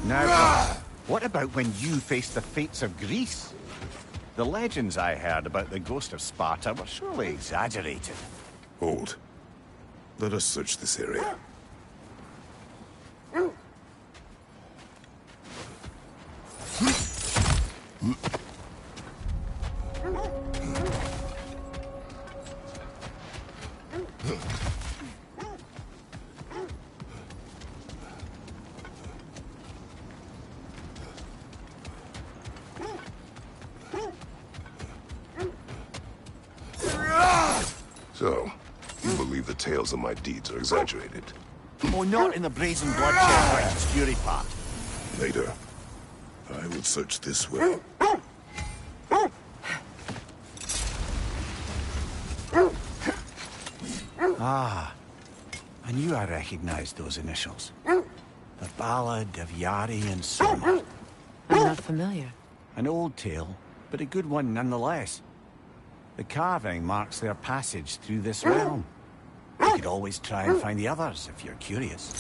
Now, what about when you faced the fates of Greece? The legends I heard about the ghost of Sparta were surely exaggerated. Hold. Let us search this area. So, you believe the tales of my deeds are exaggerated? Oh, not in the brazen bloodshed versus fury part. Later, I will search this way. Ah, I knew I recognized those initials. The Ballad of Yari and Soma. I'm not familiar. An old tale, but a good one nonetheless. The carving marks their passage through this realm. You could always try and find the others if you're curious.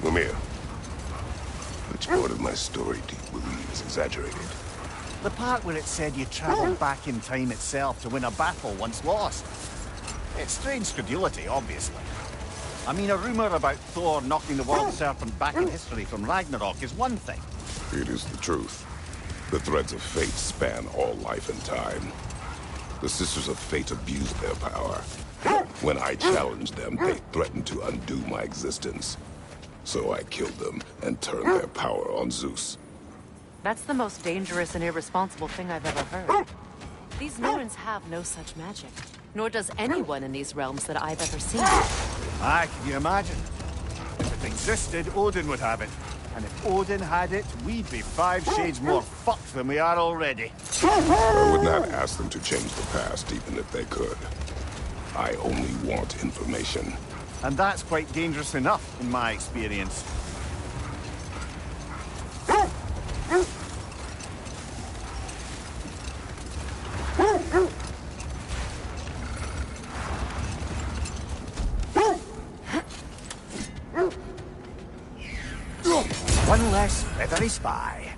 Lemire, which part of my story do you believe is exaggerated? The part where it said you travelled back in time itself to win a battle once lost. It's strange credulity, obviously. I mean, a rumour about Thor knocking the World Serpent back in history from Ragnarok is one thing. It is the truth. The threads of fate span all life and time. The Sisters of Fate abused their power. When I challenged them, they threatened to undo my existence. So I killed them and turned their power on Zeus. That's the most dangerous and irresponsible thing I've ever heard. These Norns have no such magic. Nor does anyone in these realms that I've ever seen. Aye, can you imagine? If it existed, Odin would have it. And if Odin had it, we'd be 5 shades more fucked than we are already. I would not ask them to change the past, even if they could. I only want information. And that's quite dangerous enough, in my experience. One less feathery spy.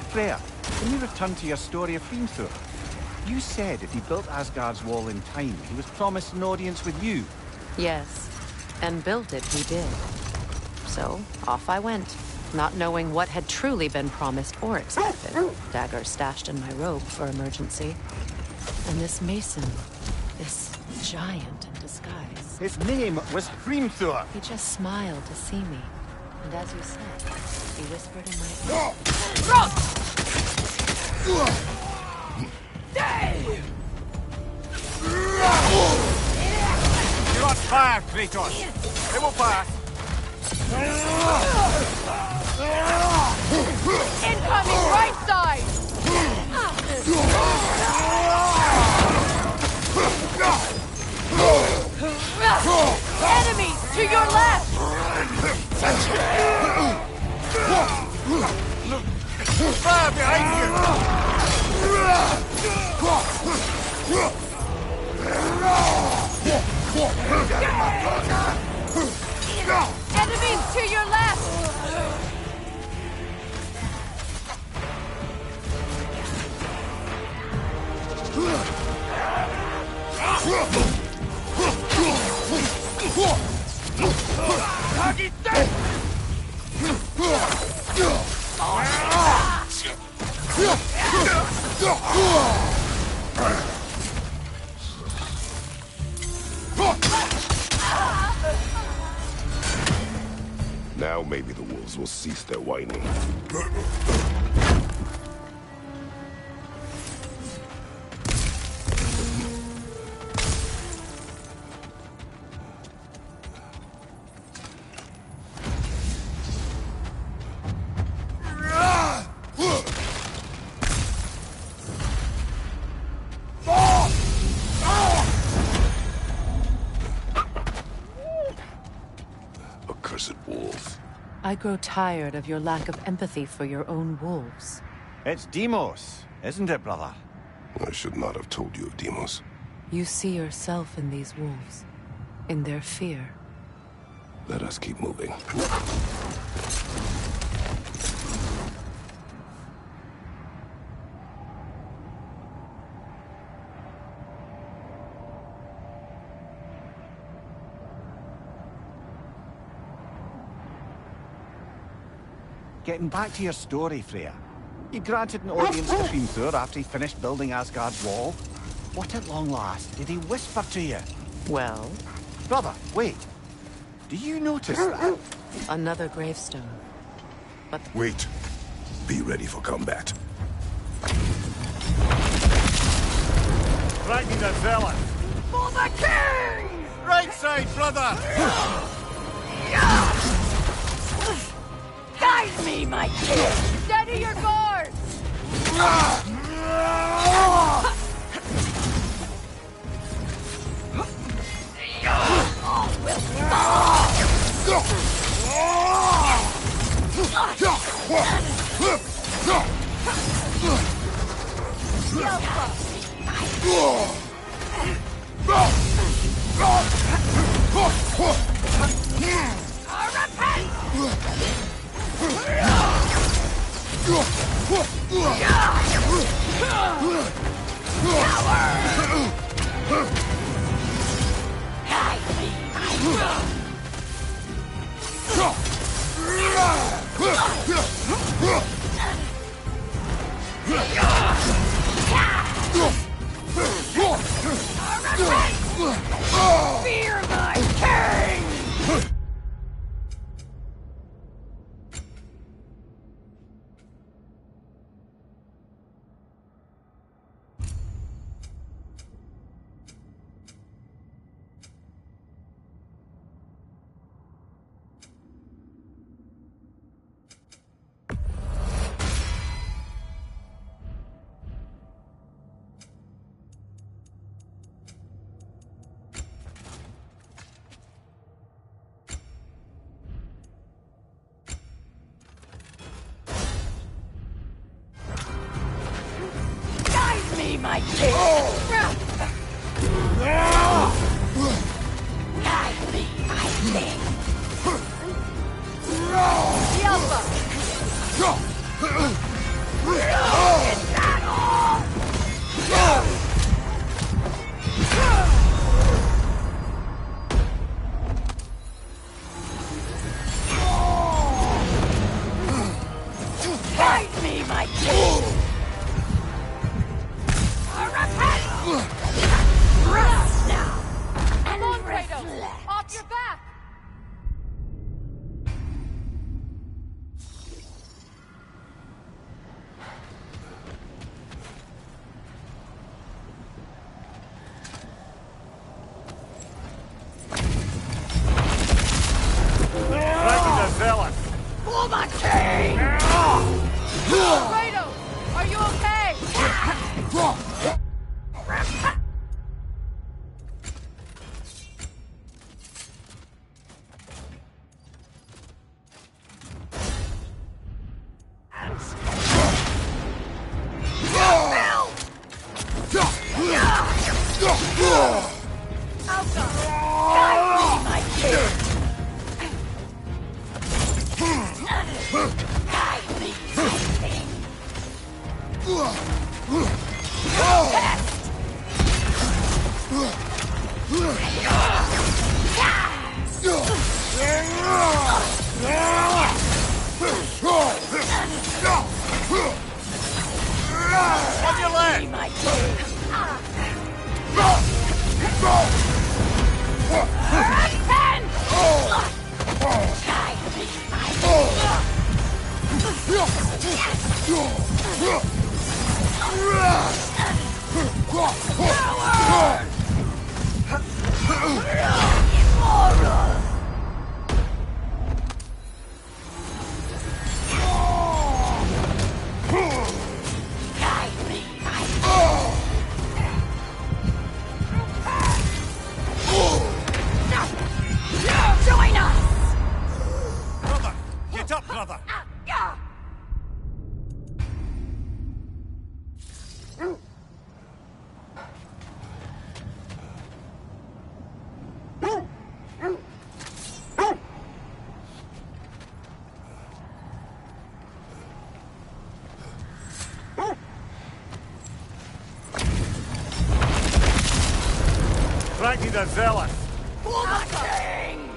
Freya, can you return to your story of Hrimthur? You said if he built Asgard's wall in time, he was promised an audience with you. Yes, and built it he did. So, off I went, not knowing what had truly been promised or expected. Dagger stashed in my robe for emergency. And this mason, this giant in disguise. His name was Hrimthur. He just smiled to see me. And as you said, he whispered in my ear. You're on fire, Kratos. It will pass. Incoming right side! Enemies to your left! Fire behind you! Enemies to your left! Target dead! Now maybe the wolves will cease their whining. I grow tired of your lack of empathy for your own wolves. It's Demos, isn't it, brother? I should not have told you of Demos. You see yourself in these wolves, in their fear. Let us keep moving. Getting back to your story, Freya. You granted an audience to Queen Thor after he finished building Asgard's wall. What at long last did he whisper to you? Well? Brother, wait. Do you notice that? Another gravestone. But Wait. Be ready for combat. Ragnar Zealot! For the king! Right side, brother! Guide me, my king! Steady your guards! All will fear my king! Guide me, my king! Guide me, my king! Yelpa! Is that all? Guide me, my king! Rest now! Come on, Kratos! Off your back! Ragnar Zealot! For the king! Kratos! Are you okay? On your leg! My king! Frankie the Zealot! For the king!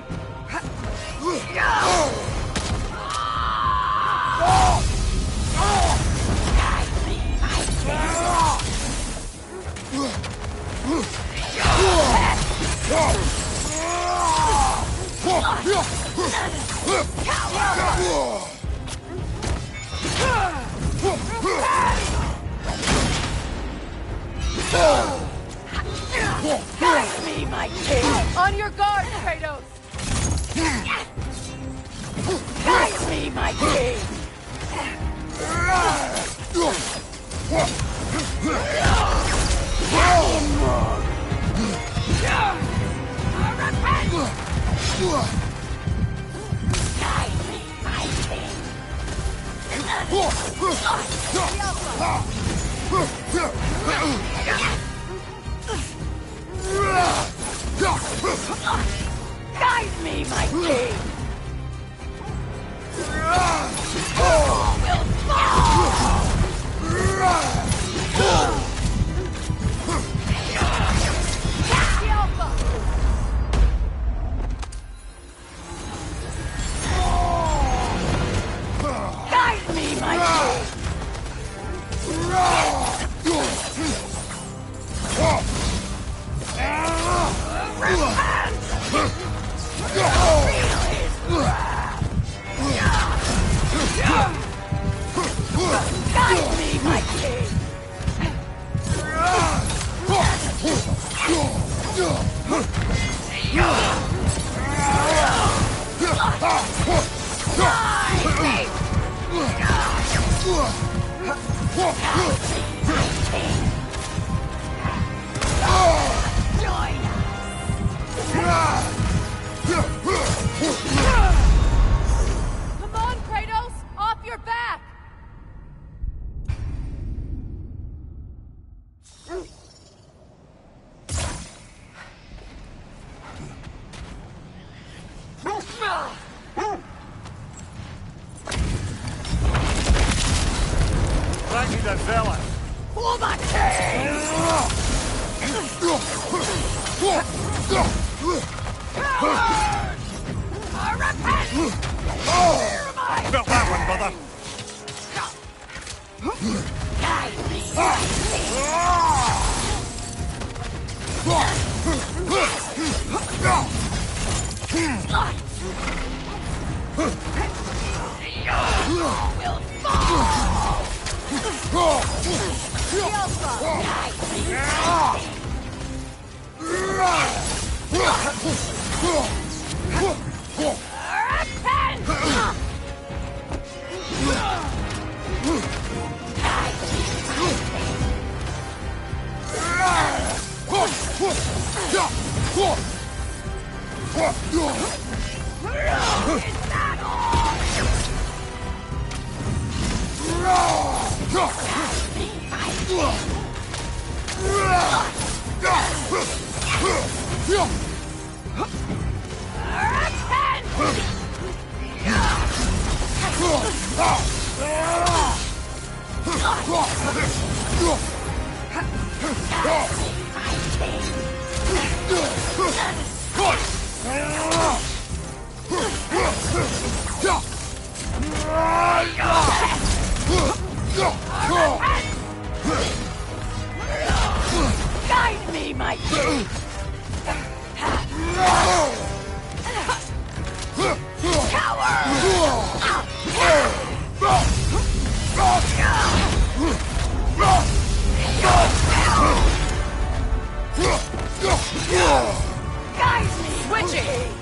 Guide me, my king! On your guard, Kratos! Guide me, my king! Guide me, my king! Guide me, my king! All will fall! The Alpha! Guide me, my king! Guide me, my king! Join Come on, Kratos! Off your back! Frankie the Zealot! for the king! Repent! Felt that one, brother! Guide me! Will fall! Guide me, my king! Guide me, Switching!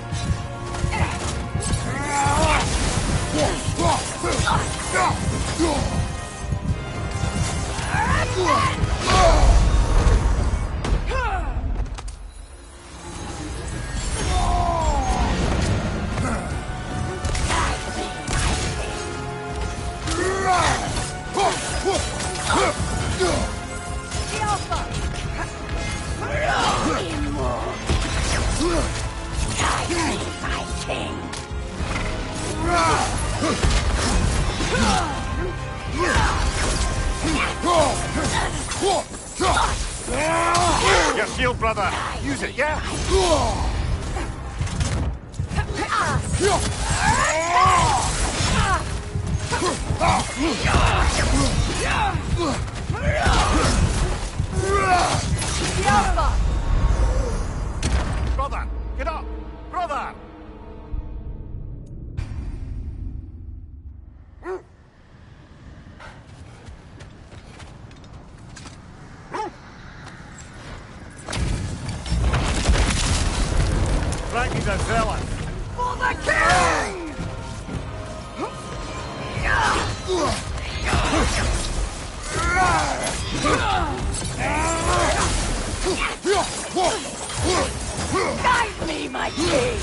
The Alpha! Guide me, my king! Get Your shield, brother! Use it, yeah? Brother! Get up! Brother! Frankie's a zealot. For the king! Guide me, my king!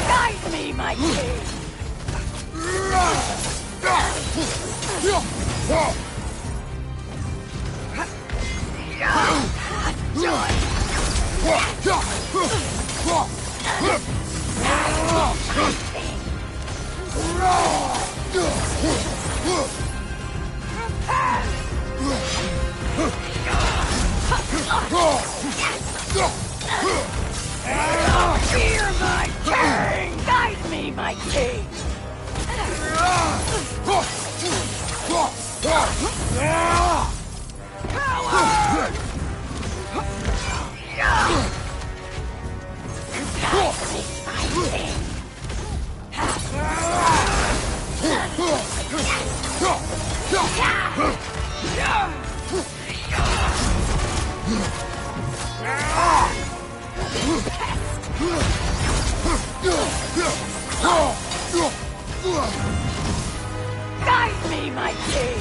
Guide me, my king! Guide me, my king! Fear my king! Guide me, my king! Coward! Guide me, my king!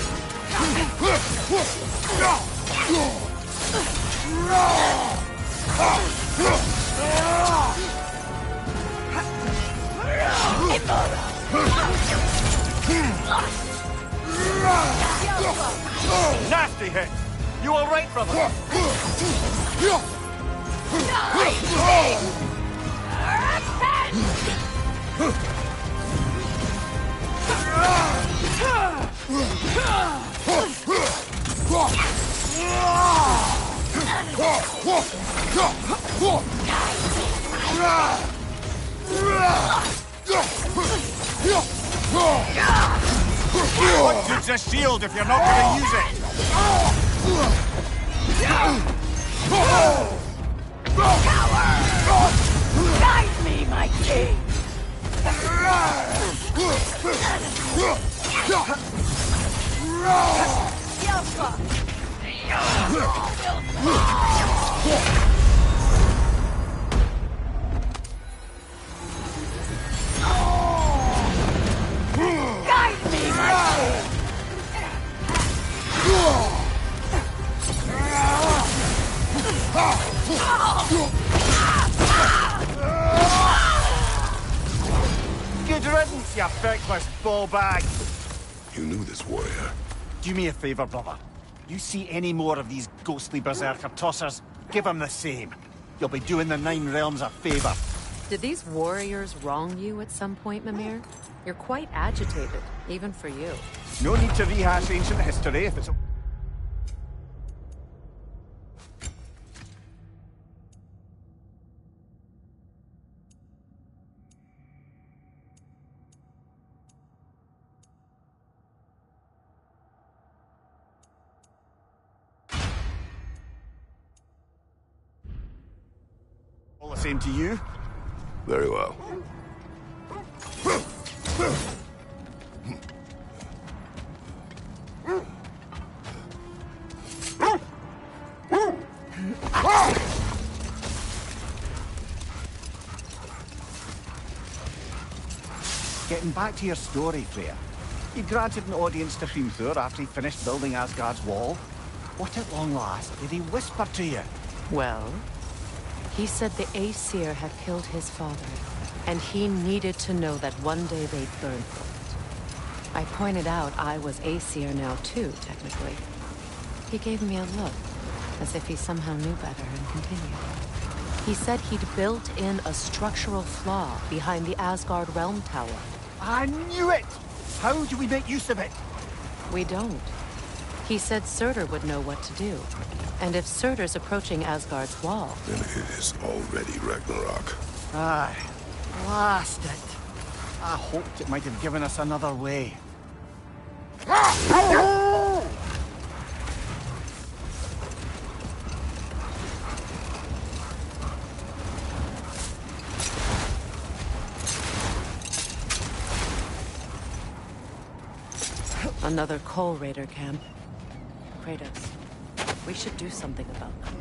Nasty hit! You all right, brother? What good's a shield if you're not going to use it? Coward! Guide me, my king! Guide me, my king! Good riddance, you feckless ball bag. You knew this warrior. Do me a favour, brother. You see any more of these ghostly berserker tossers, give them the same. You'll be doing the Nine Realms a favour. Did these warriors wrong you at some point, Mimir? You're quite agitated, even for you. No need to rehash ancient history if it's... all the same to you? Very well. Getting back to your story, Freya. You granted an audience to Hrimthur after he finished building Asgard's wall. What at long last did he whisper to you? Well, he said the Aesir had killed his father, and he needed to know that one day they'd burn for it. I pointed out I was Aesir now too, technically. He gave me a look, as if he somehow knew better, and continued. He said he'd built in a structural flaw behind the Asgard Realm Tower. I knew it! How do we make use of it? We don't. He said Surtur would know what to do. And if Surtur's approaching Asgard's wall... Then it is already Ragnarok. Aye. Blast it. I hoped it might have given us another way. Another Coal Raider camp. Kratos, we should do something about them.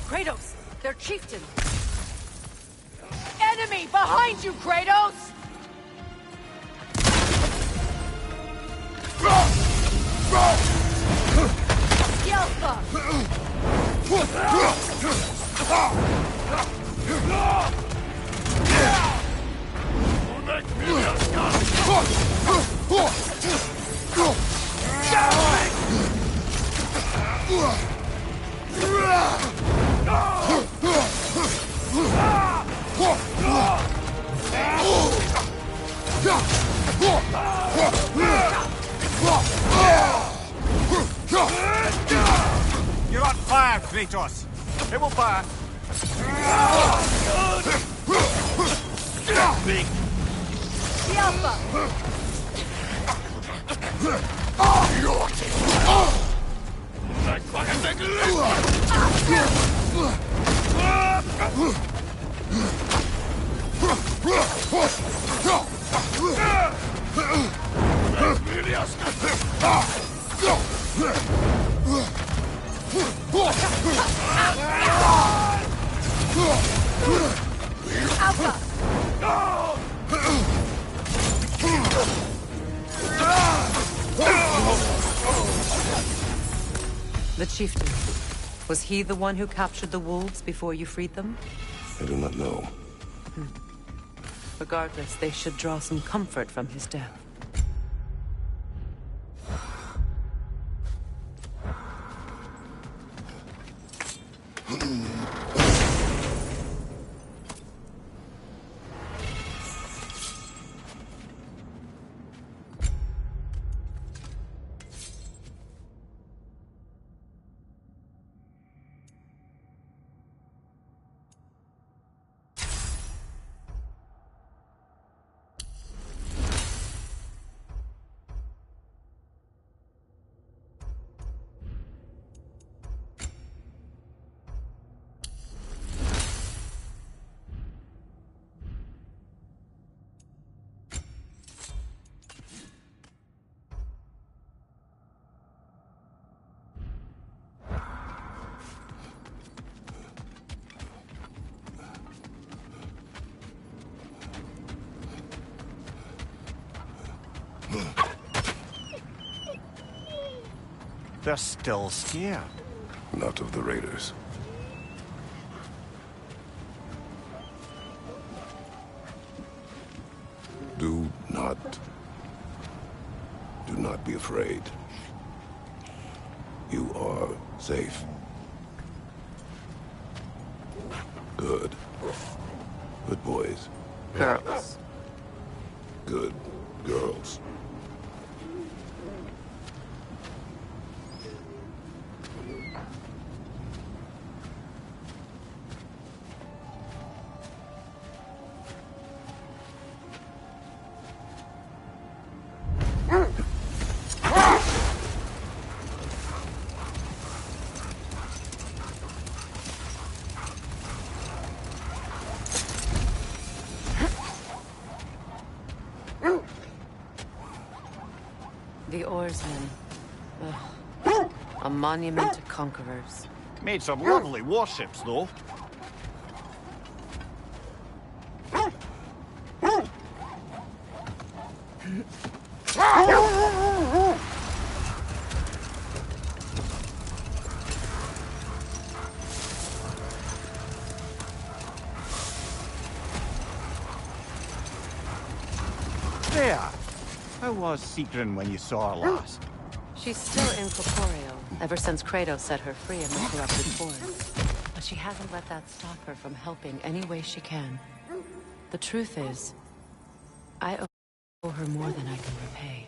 Kratos! They're chieftain! Enemy behind you, Kratos! You're on fire, Kratos! It will pass! Big! The Alpha! The chieftain. Was he the one who captured the wolves before you freed them? I do not know. Regardless, they should draw some comfort from his death. They're still scared. Not of the raiders. Do not be afraid. You are safe. Good. Good boys. Girls. Good girls. The oarsmen. Ugh. A monument to conquerors. Made some lovely warships, though. There. How was Sigrun when you saw her last? She's still incorporeal, ever since Kratos set her free in the corrupted forest. But she hasn't let that stop her from helping any way she can. The truth is, I owe her more than I can repay.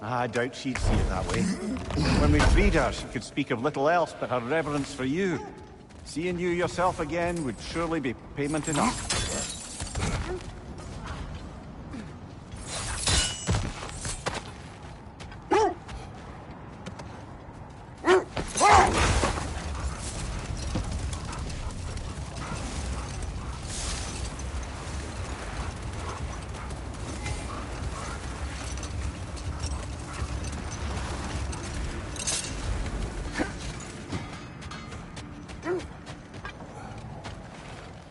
I doubt she'd see it that way. When we freed her, she could speak of little else but her reverence for you. Seeing you yourself again would surely be payment enough.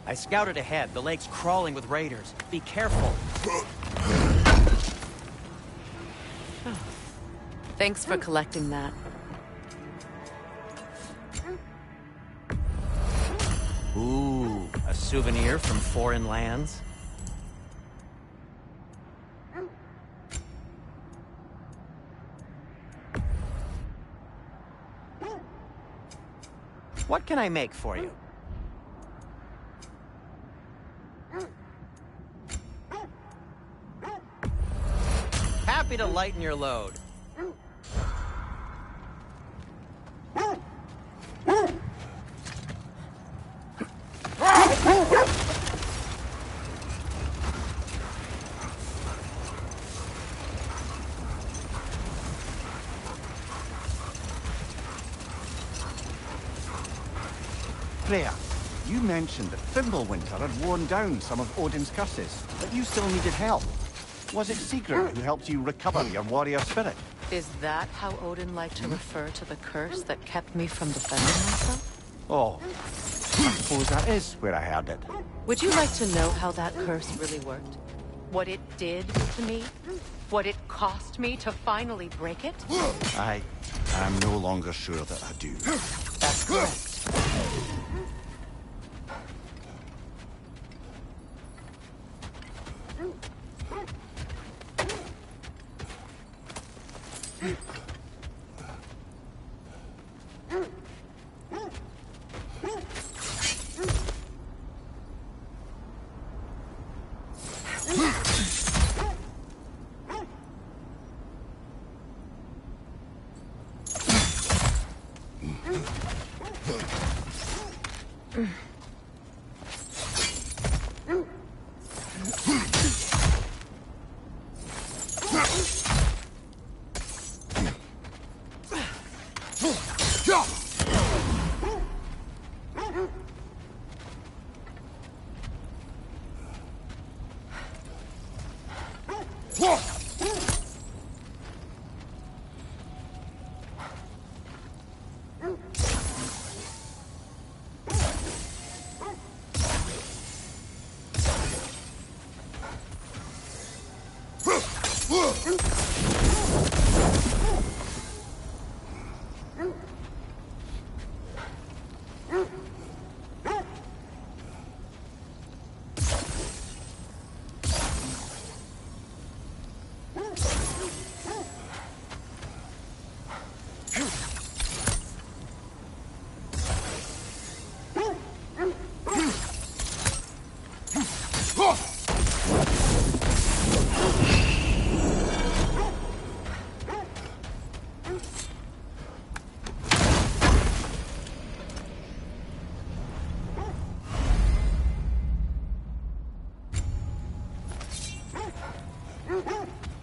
I scouted ahead. The lake's crawling with raiders. Be careful. Thanks for collecting that. Ooh, a souvenir from foreign lands. What can I make for you? Happy to lighten your load. Freya, you mentioned that Fimbulwinter had worn down some of Odin's curses, but you still needed help. Was it Sigrun who helped you recover your warrior spirit? Is that how Odin liked to refer to the curse that kept me from defending myself? Oh, I suppose that is where I heard it. Would you like to know how that curse really worked? What it did to me? What it cost me to finally break it? I'm no longer sure that I do. That's correct.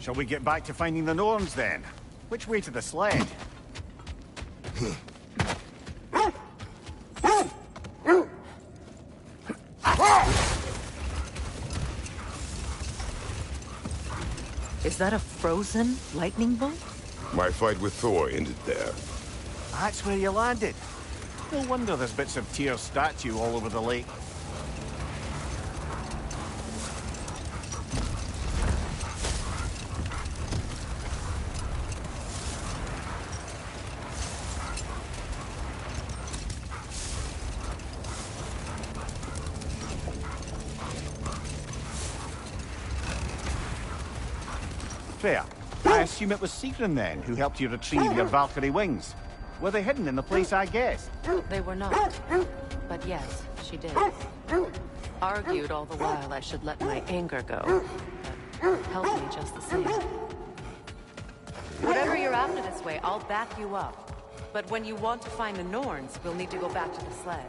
Shall we get back to finding the Norns then? Which way to the sled? Is that a frozen lightning bolt? My fight with Thor ended there. That's where you landed. No wonder there's bits of Tyr's statue all over the lake. Fair. I assume it was Sigrun then who helped you retrieve your Valkyrie wings. Were they hidden in the place I guessed? They were not. But yes, she did. Argued all the while I should let my anger go. But helped me just the same. Whatever you're after this way, I'll back you up. But when you want to find the Norns, we'll need to go back to the sled.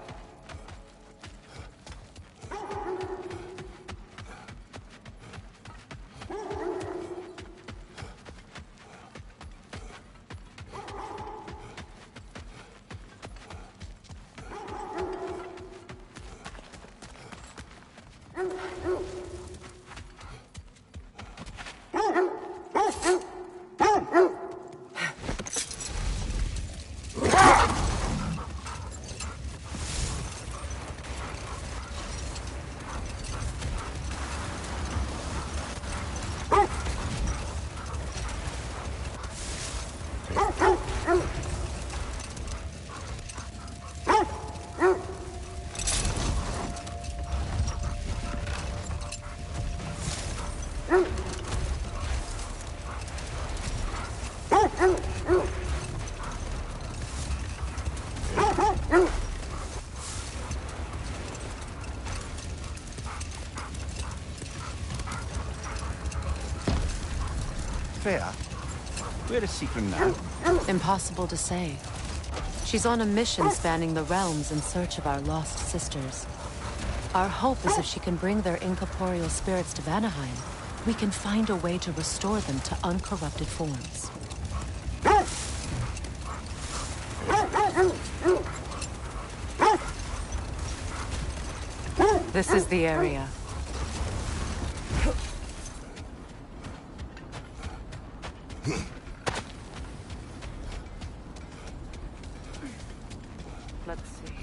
Fair. Where is Sigrun now? Impossible to say. She's on a mission spanning the realms in search of our lost sisters. Our hope is if she can bring their incorporeal spirits to Vanaheim, we can find a way to restore them to uncorrupted forms. This is the area. Let's see.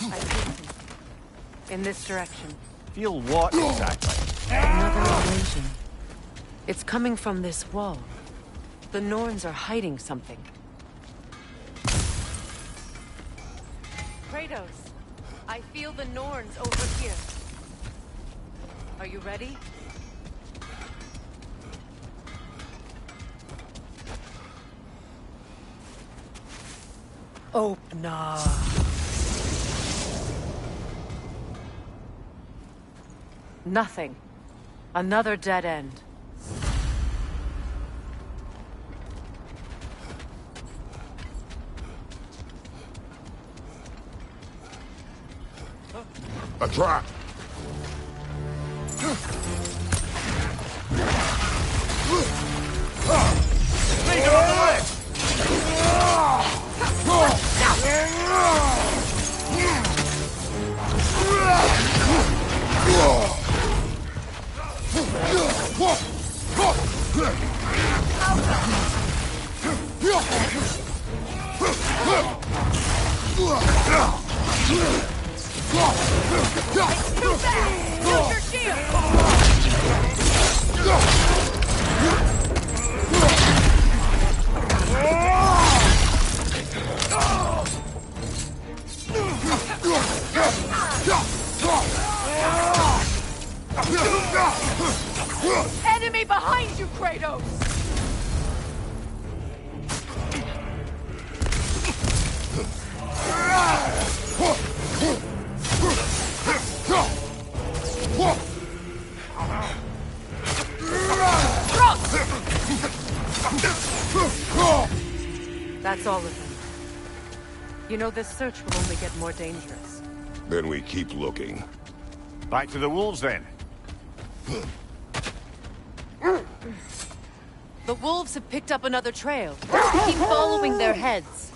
I see something. In this direction. Feel what exactly? Another illusion. It's coming from this wall. The Norns are hiding something. Kratos, I feel the Norns over here. Are you ready? Oh, no. Nothing. Another dead end. A trap! Leader on the ledge! Too fast! Use your shield! Enemy behind you, Kratos! That's all of them. You know, this search will only get more dangerous. Then we keep looking. Back to the wolves then. The wolves have picked up another trail. Keep following their heads.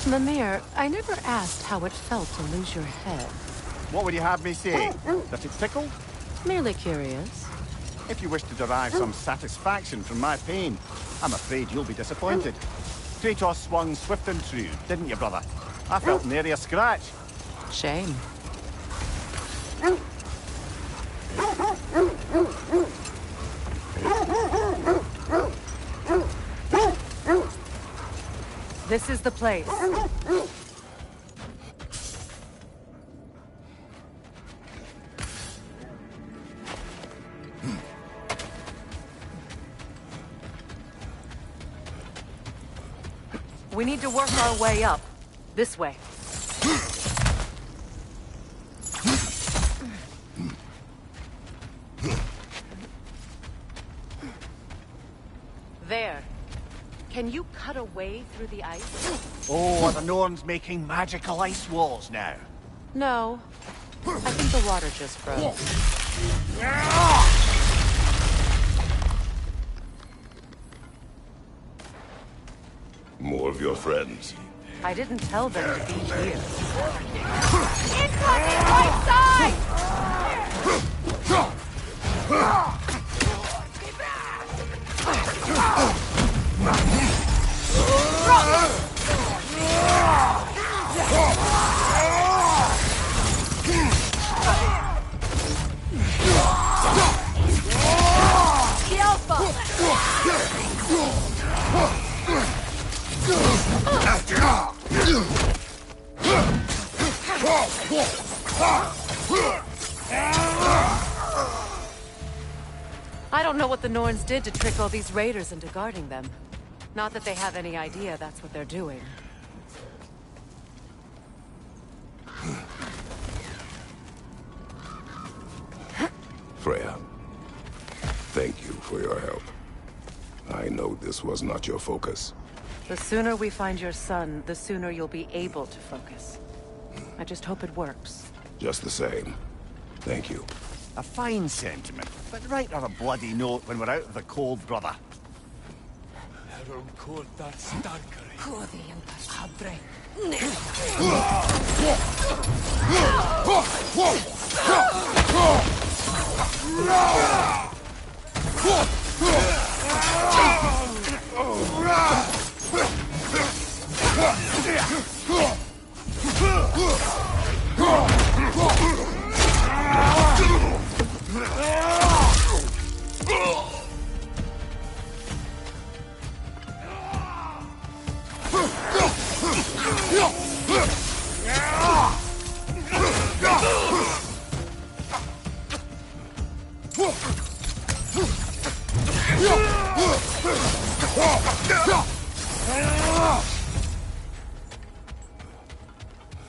Mimir, I never asked how it felt to lose your head. What would you have me say? That it tickled? Merely curious. If you wish to derive some satisfaction from my pain, I'm afraid you'll be disappointed. Kratos swung swift and true, didn't you, brother? I felt nary a scratch. Shame. This is the place. We need to work our way up. This way. There. Can you cut a way through the ice? Oh, are the Norns making magical ice walls now? No. I think the water just froze. More of your friends. I didn't tell them to be here. Incoming right side! The Alpha! I don't know what the Norns did to trick all these raiders into guarding them. Not that they have any idea that's what they're doing. Freya, thank you for your help. I know this was not your focus. The sooner we find your son, the sooner you'll be able to focus. I just hope it works. Just the same. Thank you. A fine sentiment, but write her a bloody note when we're out of the cold, brother.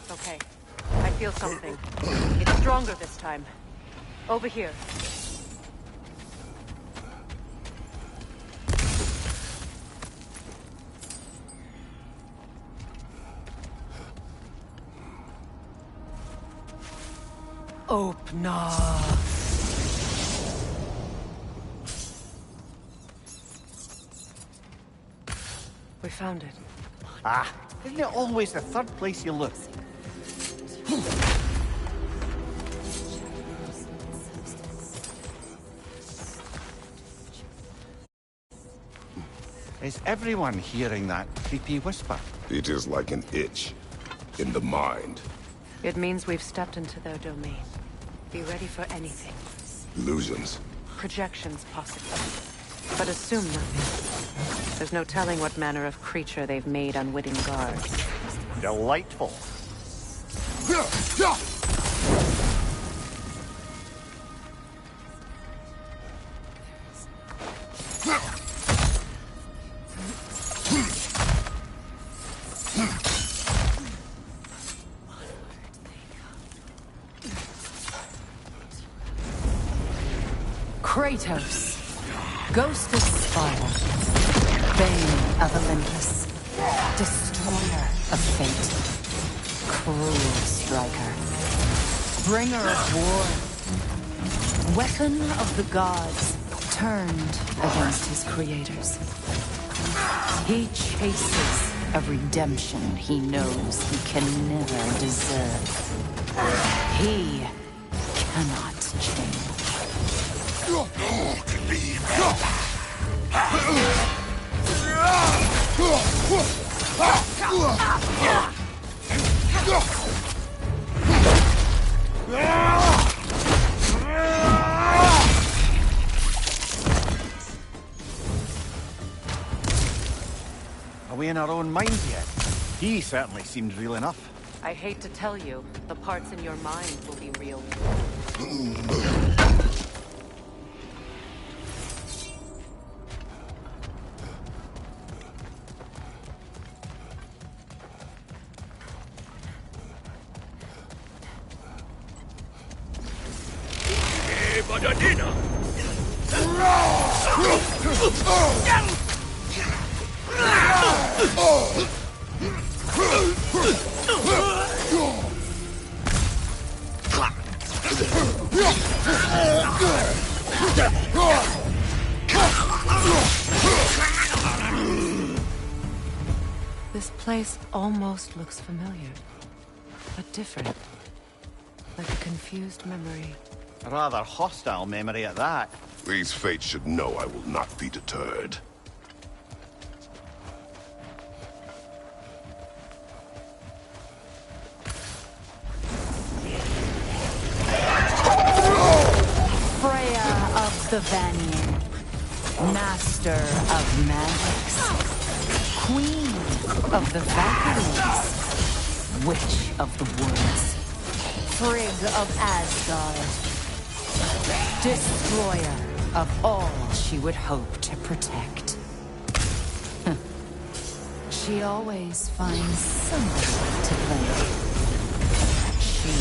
Okay. I feel something. It's stronger this time. Over here. Open up. We found it. Ah, isn't it always the third place you look? Is everyone hearing that creepy whisper? It is like an itch in the mind. It means we've stepped into their domain. Be ready for anything. Illusions. Projections, possibly. But assume nothing. There's no telling what manner of creature they've made unwitting guards. Delightful. Kratos, Ghost of Sparta, Bane of Olympus, Destroyer of Fate, Cruel Striker, Bringer of War, Weapon of the Gods, turned against his creators. He chases a redemption he knows he can never deserve. He cannot change. Are we in our own minds yet? He certainly seemed real enough. I hate to tell you, the parts in your mind will be real. This place almost looks familiar, but different. Like a confused memory. A rather hostile memory at that. These fates should know I will not be deterred. Freya of the Vanir, Master of Magics, Queen of the Valkyries, Witch of the Woods, Frigg of Asgard, Destroyer of all she would hope to protect. She always finds somebody to blame. She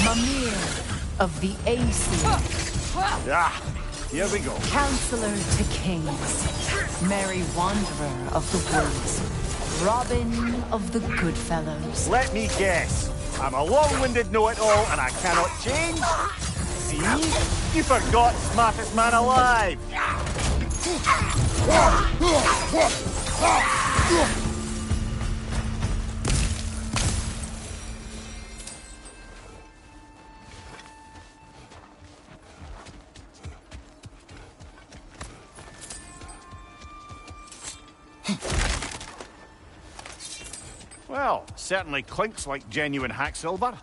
Mimir of the Aesir. Ah, here we go. Counselor to kings, Merry Wanderer of the woods, Robin of the Goodfellows. Let me guess. I'm a long-winded know-it-all and I cannot change? See? You forgot smartest man alive. Well, certainly clinks like genuine hack silver.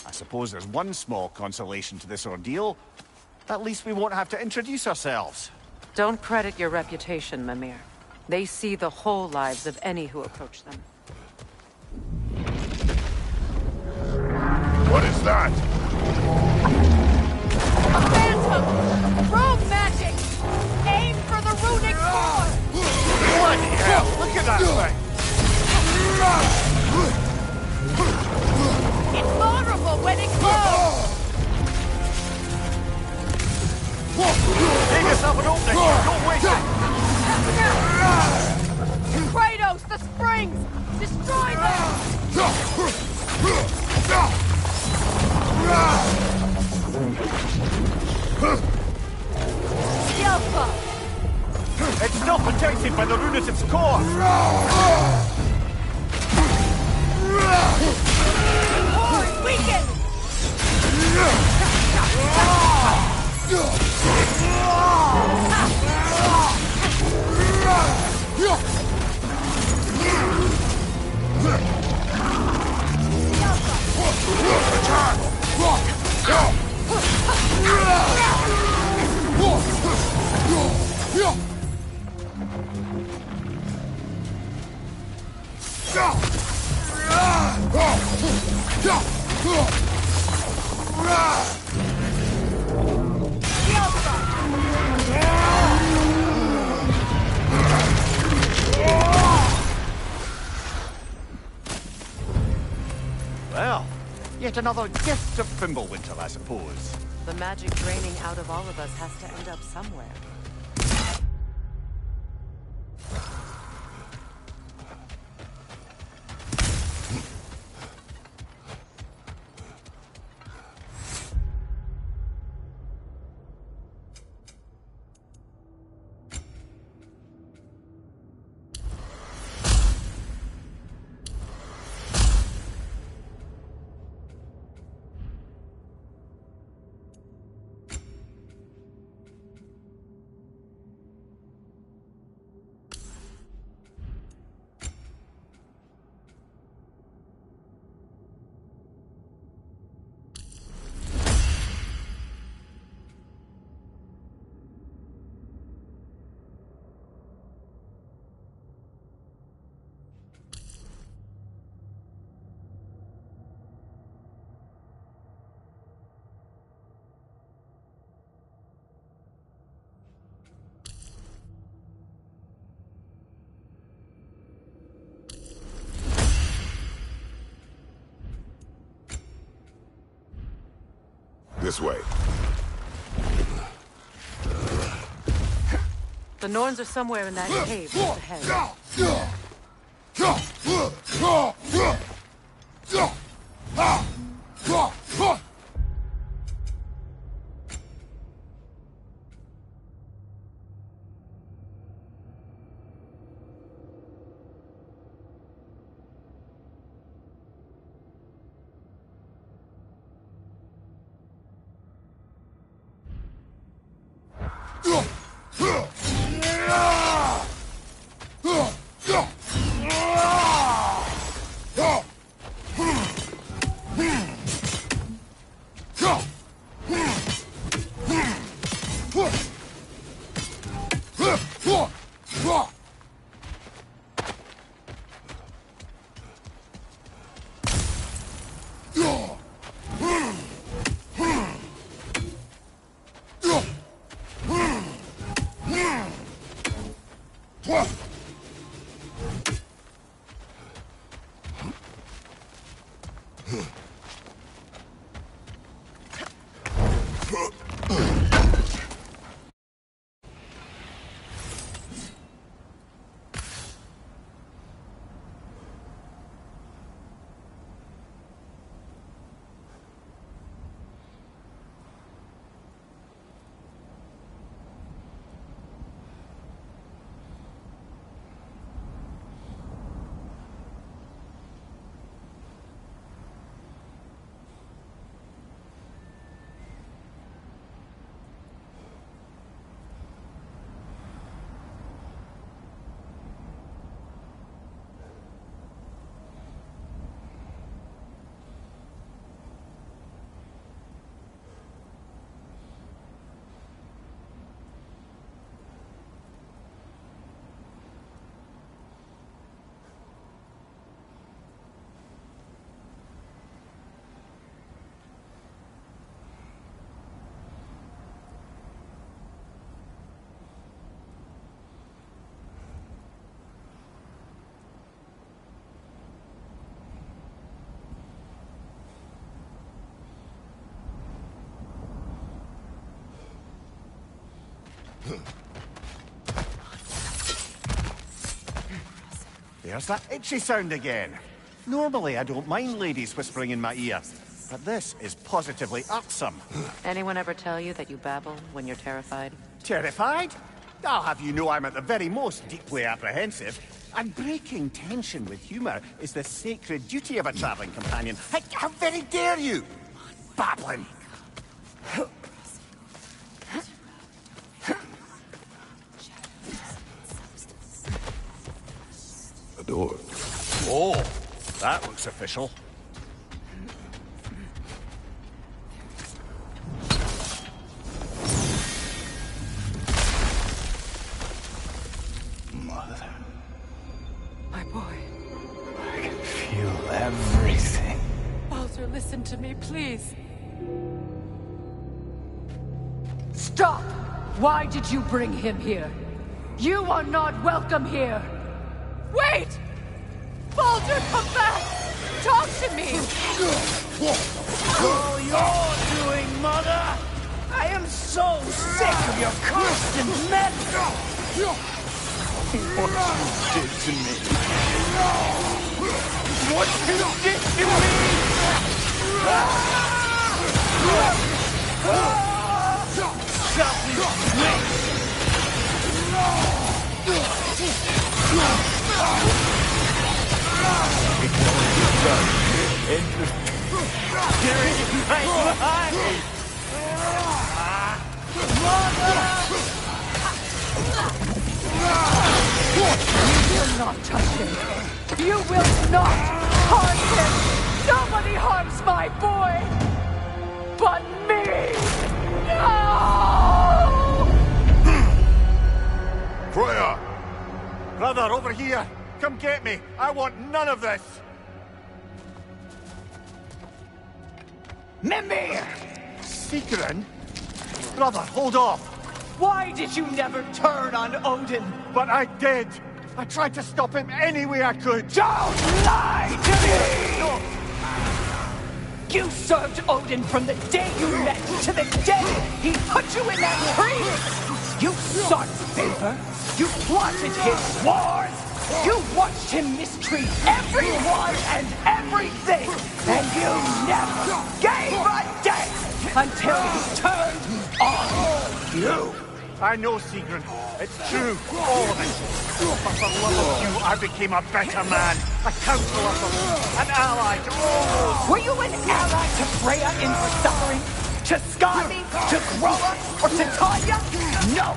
I suppose there's one small consolation to this ordeal. At least we won't have to introduce ourselves. Don't credit your reputation, Mimir. They see the whole lives of any who approach them. What is that? A phantom! Rogue magic! Aim for the runic core! Bloody hell, look at that thing! It's vulnerable when it glows! Take yourself an opening, don't waste it! Kratos, the springs! Destroy them! Yelpa! It's still protected by the rune at its core! Core is weakened! Yet another gift of Fimbulwinter, I suppose. The magic draining out of all of us has to end up somewhere. This way. The Norns are somewhere in that cave just ahead. There's that itchy sound again. Normally, I don't mind ladies whispering in my ear, but this is positively irksome. Anyone ever tell you that you babble when you're terrified? Terrified? I'll have you know I'm at the very most deeply apprehensive. And breaking tension with humour is the sacred duty of a travelling companion. How very dare you! Babbling! A door. Oh, that looks official. Mother. My boy. I can feel everything. Baldur, listen to me, please. Stop! Why did you bring him here? You are not welcome here! Wait! Baldur, come back! Talk to me! all you're doing, Mother! I am so sick of your constant meddling! What you did to me! What you did to me! Selfish snake! You will not touch him. You will not harm him. Nobody harms my boy but me. No! Freya! Brother, over here! Come get me! I want none of this! Mimir! Sigrun? Brother, hold off! Why did you never turn on Odin? But I did! I tried to stop him any way I could! Don't lie to me! You served Odin from the day you met to the day he put you in that tree! You sought favor, you plotted his wars, you watched him mistreat everyone and everything, and you never gave a damn until he turned on you! I know, Sigrun. It's true. All of it. But for love of you, I became a better man. A counselor for them. An ally to all those. Were you an ally to Freya in her suffering? To Skadi? To Groa? Or to Tanya? No!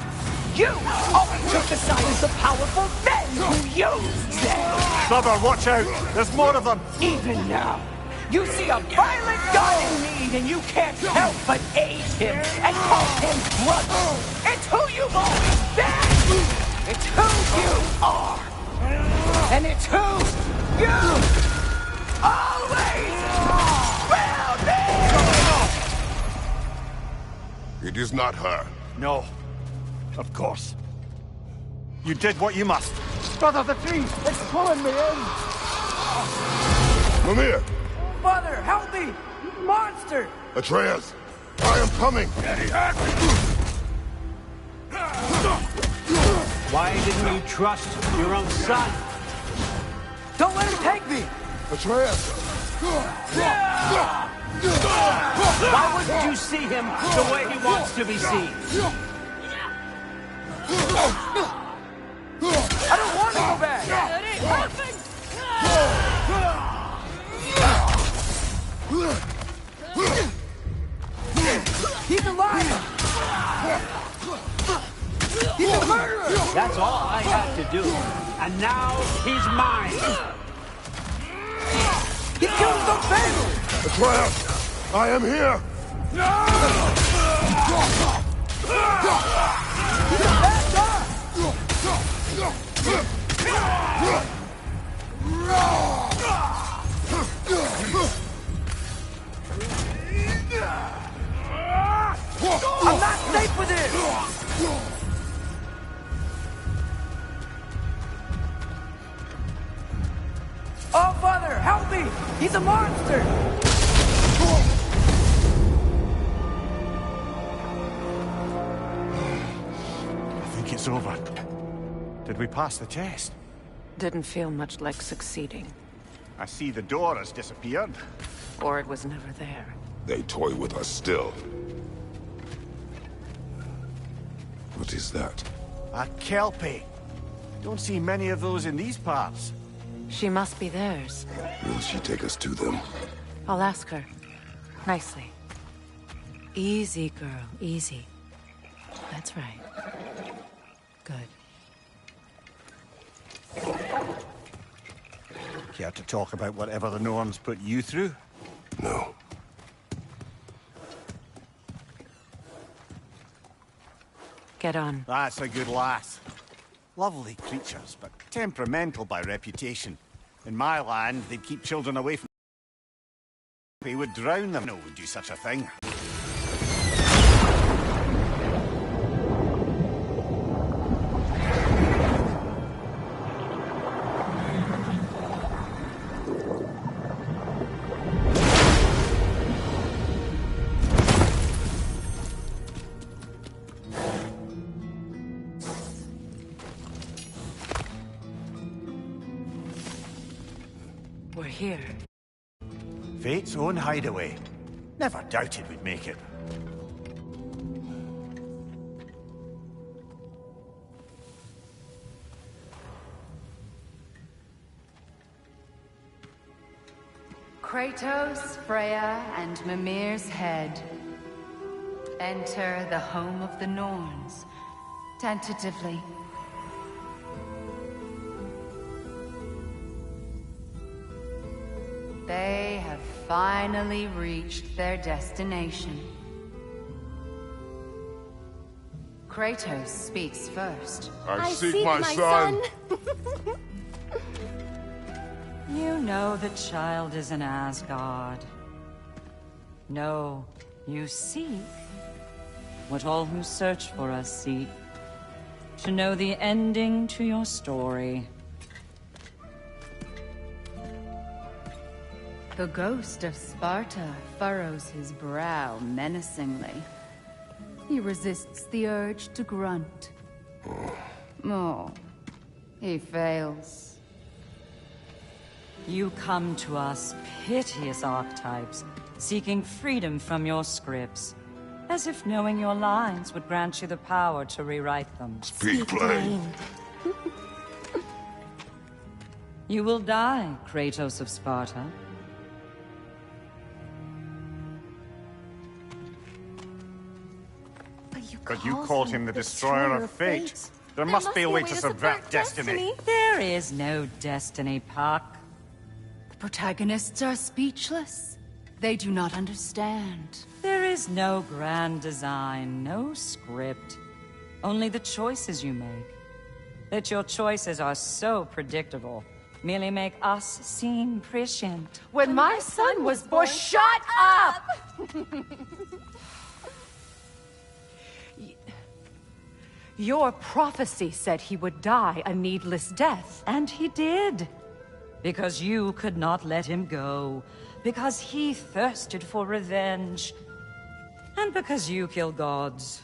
You always took the side of the powerful men who used them! Brother, watch out. There's more of them. Even now, you see a violent god in need and you can't help but aid him and call him brother. It's who you've always been! It's who you are! And it's who you always will be! It is not her. No. Of course. You did what you must. Brother, the tree! It's pulling me in! Mimir! Mother, help me! Monster! Atreus! I am coming! Why didn't you trust your own son? Don't let him take me! Atreus! Why wouldn't you see him the way he wants to be seen? I don't want to go back! That ain't happening! He's alive! He's a murderer! That's all I have to do. And now he's mine. He killed his own family! Atreus! I am here! He's a bad guy! I'm not safe with him! Oh, Father, help me! He's a monster! I think it's over. Did we pass the test? Didn't feel much like succeeding. I see the door has disappeared. Or it was never there. They toy with us still. What is that? A Kelpie. Don't see many of those in these parts. She must be theirs. Will she take us to them? I'll ask her. Nicely. Easy, girl. Easy. That's right. Good. Care to talk about whatever the Norns put you through? No. Get on. That's a good lass. Lovely creatures, but temperamental by reputation. In my land, they'd keep children away from... They would drown them. No one would do such a thing. here. Fate's own hideaway. Never doubted we'd make it. Kratos, Freya, and Mimir's head. Enter the home of the Norns, tentatively. They have finally reached their destination. Kratos speaks first. I seek my son. You know the child is in Asgard. No, you seek what all who search for us seek. To know the ending to your story. The ghost of Sparta furrows his brow menacingly. He resists the urge to grunt. Oh, he fails. You come to us, piteous archetypes, seeking freedom from your scripts. As if knowing your lines would grant you the power to rewrite them. Speak plain. You will die, Kratos of Sparta. But you called him the destroyer of fate. There must be a way to subvert destiny. There is no destiny, Puck. The protagonists are speechless. They do not understand. There is no grand design, no script. Only the choices you make. That your choices are so predictable merely make us seem prescient. When my son was born, shut up! Your prophecy said he would die a needless death. And he did. Because you could not let him go. Because he thirsted for revenge. And because you kill gods.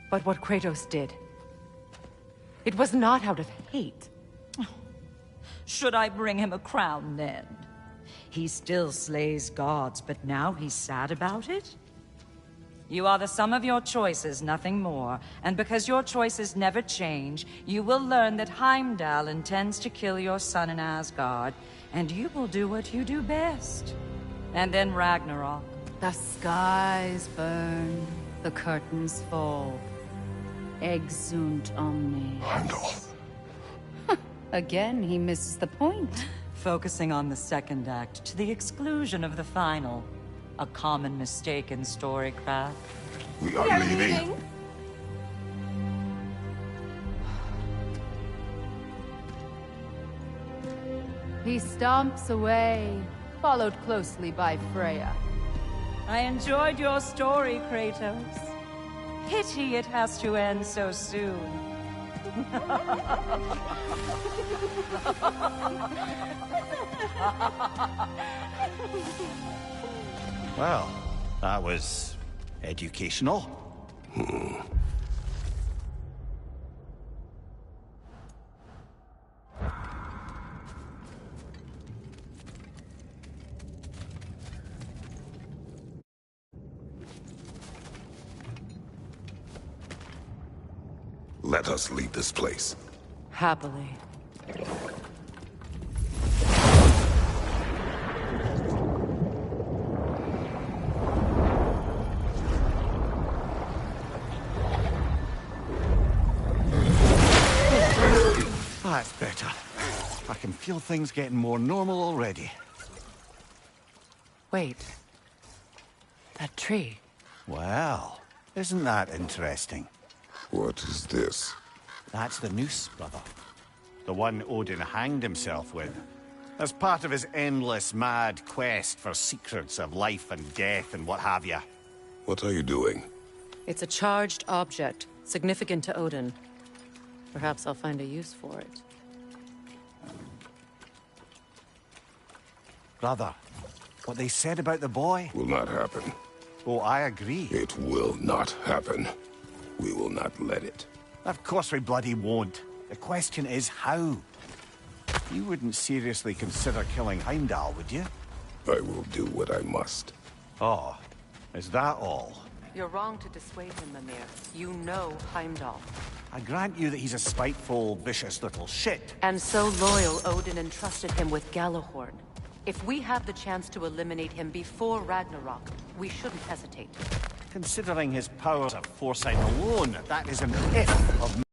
But what Kratos did, it was not out of hate. Should I bring him a crown then? He still slays gods, but now he's sad about it? You are the sum of your choices, nothing more. And because your choices never change, you will learn that Heimdall intends to kill your son in Asgard, and you will do what you do best. And then Ragnarok. The skies burn, the curtains fall. Exunt omnes. Heimdall. Again, he misses the point. Focusing on the second act to the exclusion of the final. A common mistake in storycraft. We are leaving. He stomps away, followed closely by Freya. I enjoyed your story, Kratos. Pity it has to end so soon. Well, that was educational. Let us leave this place. Happily. That's better. I can feel things getting more normal already. Wait. That tree. Well, isn't that interesting? What is this? That's the noose, brother. The one Odin hanged himself with. As part of his endless, mad quest for secrets of life and death and what have you. What are you doing? It's a charged object, significant to Odin. Perhaps I'll find a use for it. Brother, what they said about the boy? Will not happen. Oh, I agree. It will not happen. We will not let it. Of course we bloody won't. The question is how. You wouldn't seriously consider killing Heimdall, would you? I will do what I must. Oh, is that all? You're wrong to dissuade him, Mimir. You know Heimdall. I grant you that he's a spiteful, vicious little shit. And so loyal, Odin entrusted him with Gjallarhorn. If we have the chance to eliminate him before Ragnarok, we shouldn't hesitate. Considering his powers of foresight alone, that is an if of